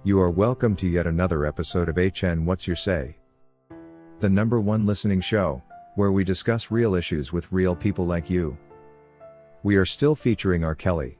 You are welcome to yet another episode of HN What's Your Say? The #1 listening show, where we discuss real issues with real people like you. We are still featuring R. Kelly.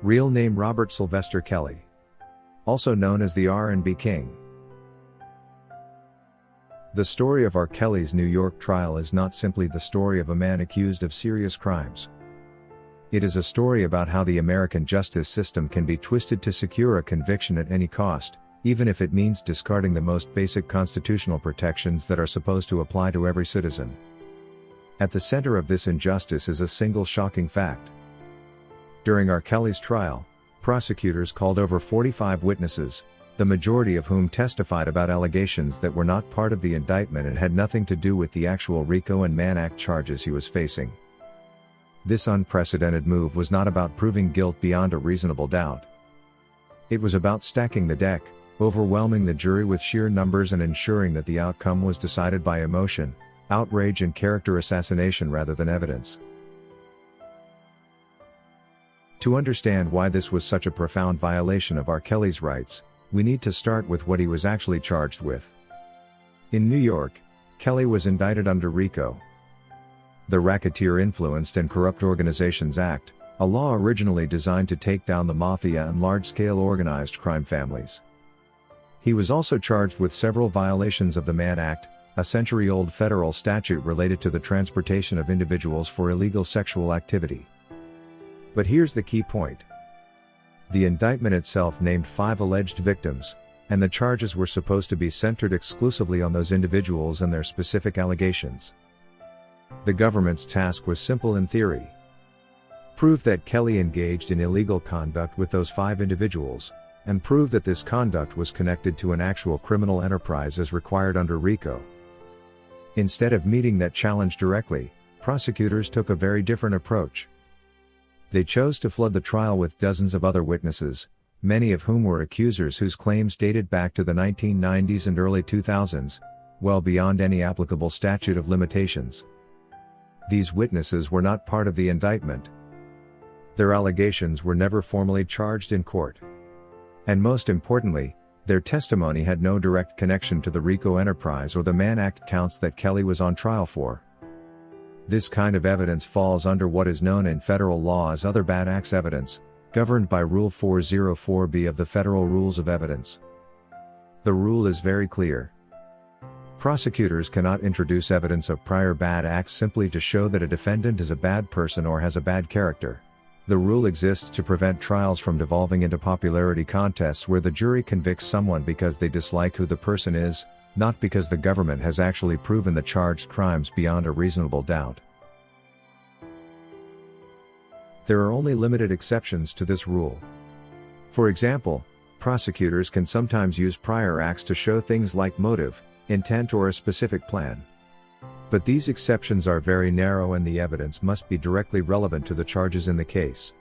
Real name Robert Sylvester Kelly. Also known as the R&B King. The story of R. Kelly's New York trial is not simply the story of a man accused of serious crimes. It is a story about how the American justice system can be twisted to secure a conviction at any cost, even if it means discarding the most basic constitutional protections that are supposed to apply to every citizen. At the center of this injustice is a single shocking fact. During R. Kelly's trial, prosecutors called over 45 witnesses, the majority of whom testified about allegations that were not part of the indictment and had nothing to do with the actual RICO and Mann Act charges he was facing. This unprecedented move was not about proving guilt beyond a reasonable doubt. It was about stacking the deck, overwhelming the jury with sheer numbers and ensuring that the outcome was decided by emotion, outrage and character assassination rather than evidence. To understand why this was such a profound violation of R. Kelly's rights, we need to start with what he was actually charged with. In New York, Kelly was indicted under RICO, the Racketeer Influenced and Corrupt Organizations Act, a law originally designed to take down the mafia and large-scale organized crime families. He was also charged with several violations of the Mann Act, a century-old federal statute related to the transportation of individuals for illegal sexual activity. But here's the key point. The indictment itself named 5 alleged victims, and the charges were supposed to be centered exclusively on those individuals and their specific allegations. The government's task was simple in theory. Prove that Kelly engaged in illegal conduct with those 5 individuals, and prove that this conduct was connected to an actual criminal enterprise as required under RICO. Instead of meeting that challenge directly, prosecutors took a very different approach. They chose to flood the trial with dozens of other witnesses, many of whom were accusers whose claims dated back to the 1990s and early 2000s, well beyond any applicable statute of limitations. These witnesses were not part of the indictment. Their allegations were never formally charged in court. And most importantly, their testimony had no direct connection to the RICO enterprise or the Mann Act counts that Kelly was on trial for. This kind of evidence falls under what is known in federal law as other bad acts evidence, governed by Rule 404B of the Federal Rules of Evidence. The rule is very clear. Prosecutors cannot introduce evidence of prior bad acts simply to show that a defendant is a bad person or has a bad character. The rule exists to prevent trials from devolving into popularity contests where the jury convicts someone because they dislike who the person is, not because the government has actually proven the charged crimes beyond a reasonable doubt. There are only limited exceptions to this rule. For example, prosecutors can sometimes use prior acts to show things like motive, intent or a specific plan. But these exceptions are very narrow and the evidence must be directly relevant to the charges in the case.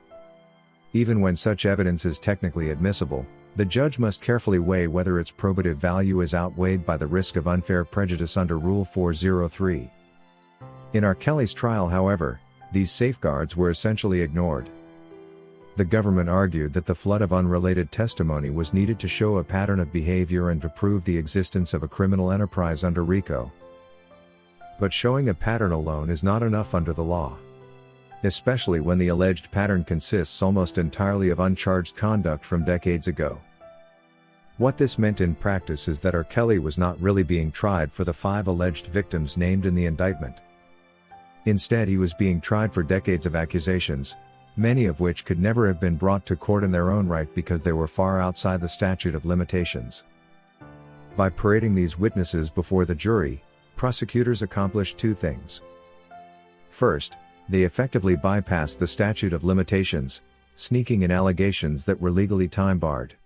Even when such evidence is technically admissible, the judge must carefully weigh whether its probative value is outweighed by the risk of unfair prejudice under Rule 403. In R. Kelly's trial, however, these safeguards were essentially ignored. The government argued that the flood of unrelated testimony was needed to show a pattern of behavior and to prove the existence of a criminal enterprise under RICO. But showing a pattern alone is not enough under the law. Especially when the alleged pattern consists almost entirely of uncharged conduct from decades ago. What this meant in practice is that R. Kelly was not really being tried for the 5 alleged victims named in the indictment. Instead, he was being tried for decades of accusations, many of which could never have been brought to court in their own right because they were far outside the statute of limitations. By parading these witnesses before the jury, prosecutors accomplished 2 things. First, they effectively bypassed the statute of limitations, sneaking in allegations that were legally time-barred.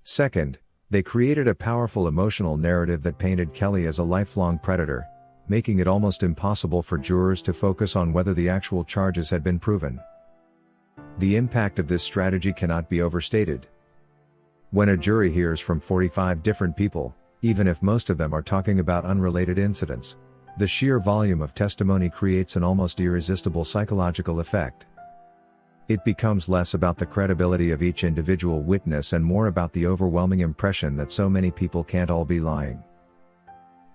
Second, they created a powerful emotional narrative that painted Kelly as a lifelong predator, making it almost impossible for jurors to focus on whether the actual charges had been proven. The impact of this strategy cannot be overstated. When a jury hears from 45 different people, even if most of them are talking about unrelated incidents, the sheer volume of testimony creates an almost irresistible psychological effect. It becomes less about the credibility of each individual witness and more about the overwhelming impression that so many people can't all be lying.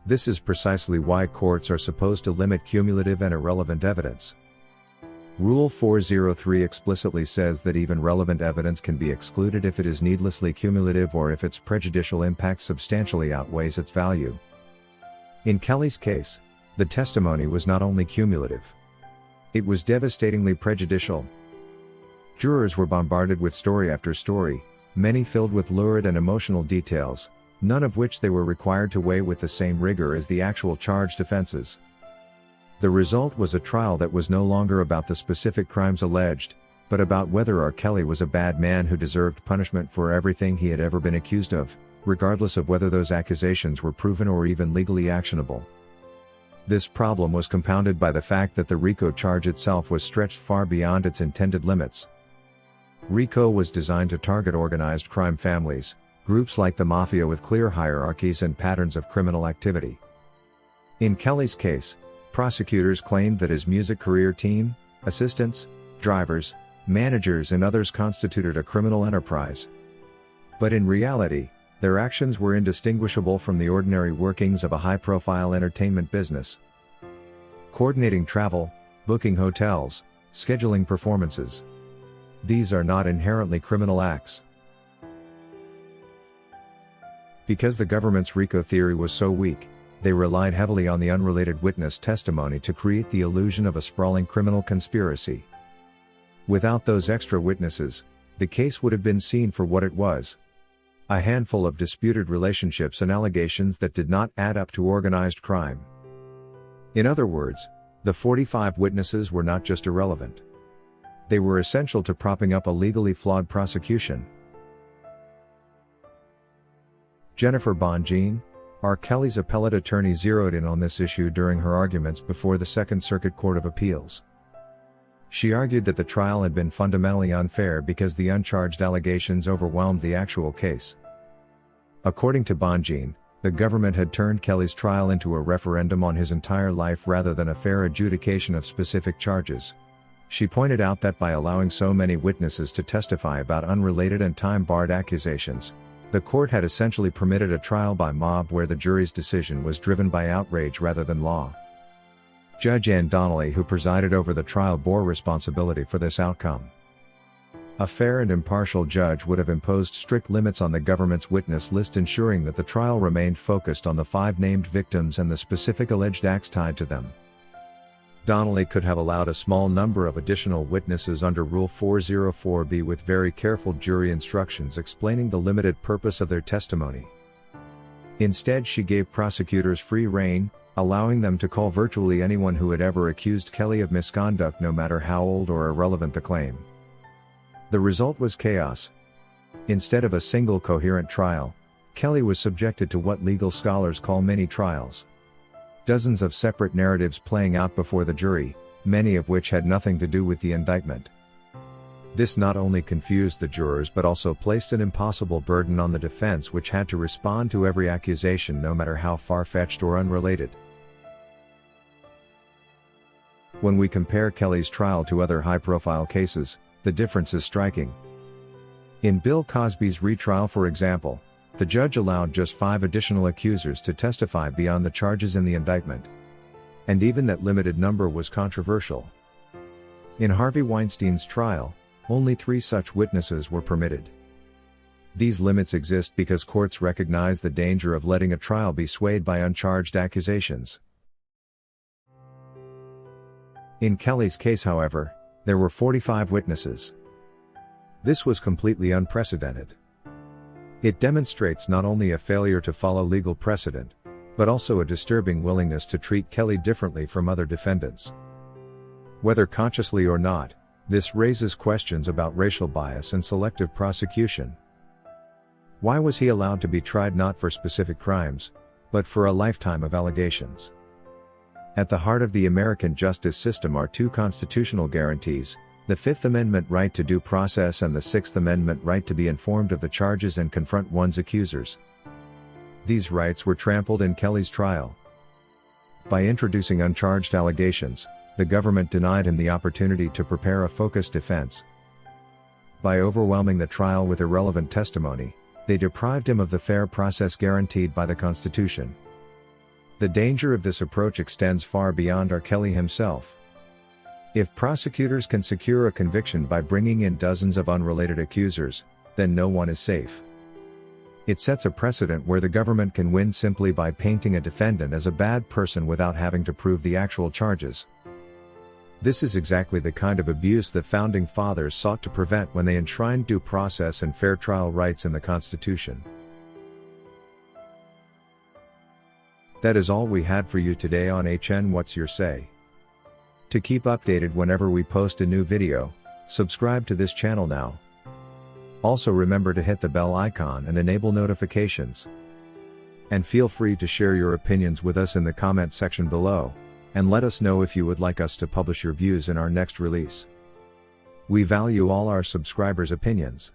This is precisely why courts are supposed to limit cumulative and irrelevant evidence. Rule 403 explicitly says that even relevant evidence can be excluded if it is needlessly cumulative or if its prejudicial impact substantially outweighs its value. In Kelly's case, the testimony was not only cumulative. It was devastatingly prejudicial. Jurors were bombarded with story after story, many filled with lurid and emotional details, none of which they were required to weigh with the same rigor as the actual charged offenses. The result was a trial that was no longer about the specific crimes alleged, but about whether R. Kelly was a bad man who deserved punishment for everything he had ever been accused of, regardless of whether those accusations were proven or even legally actionable. This problem was compounded by the fact that the RICO charge itself was stretched far beyond its intended limits. RICO was designed to target organized crime families, groups like the mafia with clear hierarchies and patterns of criminal activity. In Kelly's case, prosecutors claimed that his music career team, assistants, drivers, managers and others constituted a criminal enterprise. But in reality, their actions were indistinguishable from the ordinary workings of a high-profile entertainment business. Coordinating travel, booking hotels, scheduling performances. These are not inherently criminal acts. Because the government's RICO theory was so weak, they relied heavily on the unrelated witness testimony to create the illusion of a sprawling criminal conspiracy. Without those extra witnesses, the case would have been seen for what it was: a handful of disputed relationships and allegations that did not add up to organized crime. In other words, the 45 witnesses were not just irrelevant. They were essential to propping up a legally flawed prosecution. Jennifer Bonjean, R. Kelly's appellate attorney, zeroed in on this issue during her arguments before the Second Circuit Court of Appeals. She argued that the trial had been fundamentally unfair because the uncharged allegations overwhelmed the actual case. According to Bonjean, the government had turned Kelly's trial into a referendum on his entire life rather than a fair adjudication of specific charges. She pointed out that by allowing so many witnesses to testify about unrelated and time-barred accusations, the court had essentially permitted a trial by mob where the jury's decision was driven by outrage rather than law. Judge Ann Donnelly, who presided over the trial, bore responsibility for this outcome. A fair and impartial judge would have imposed strict limits on the government's witness list, ensuring that the trial remained focused on the 5 named victims and the specific alleged acts tied to them. Donnelly could have allowed a small number of additional witnesses under Rule 404B with very careful jury instructions explaining the limited purpose of their testimony. Instead, she gave prosecutors free rein, allowing them to call virtually anyone who had ever accused Kelly of misconduct, no matter how old or irrelevant the claim. The result was chaos. Instead of a single coherent trial, Kelly was subjected to what legal scholars call mini trials. Dozens of separate narratives playing out before the jury, many of which had nothing to do with the indictment. This not only confused the jurors but also placed an impossible burden on the defense, which had to respond to every accusation, no matter how far-fetched or unrelated. When we compare Kelly's trial to other high-profile cases, the difference is striking. In Bill Cosby's retrial, for example, the judge allowed just 5 additional accusers to testify beyond the charges in the indictment. And even that limited number was controversial. In Harvey Weinstein's trial, only 3 such witnesses were permitted. These limits exist because courts recognize the danger of letting a trial be swayed by uncharged accusations. In Kelly's case, however, there were 45 witnesses. This was completely unprecedented. It demonstrates not only a failure to follow legal precedent, but also a disturbing willingness to treat Kelly differently from other defendants. Whether consciously or not, this raises questions about racial bias and selective prosecution. Why was he allowed to be tried not for specific crimes, but for a lifetime of allegations? At the heart of the American justice system are 2 constitutional guarantees: the 5th Amendment right to due process and the 6th Amendment right to be informed of the charges and confront one's accusers. These rights were trampled in Kelly's trial. By introducing uncharged allegations, the government denied him the opportunity to prepare a focused defense, By overwhelming the trial with irrelevant testimony, they deprived him of the fair process guaranteed by the Constitution. The danger of this approach extends far beyond R. Kelly himself. If prosecutors can secure a conviction by bringing in dozens of unrelated accusers, then no one is safe. It sets a precedent where the government can win simply by painting a defendant as a bad person without having to prove the actual charges. This is exactly the kind of abuse that Founding Fathers sought to prevent when they enshrined due process and fair trial rights in the Constitution. That is all we had for you today on HN What's Your Say? To keep updated whenever we post a new video, subscribe to this channel now. Also remember to hit the bell icon and enable notifications. And feel free to share your opinions with us in the comment section below, and let us know if you would like us to publish your views in our next release. We value all our subscribers' opinions.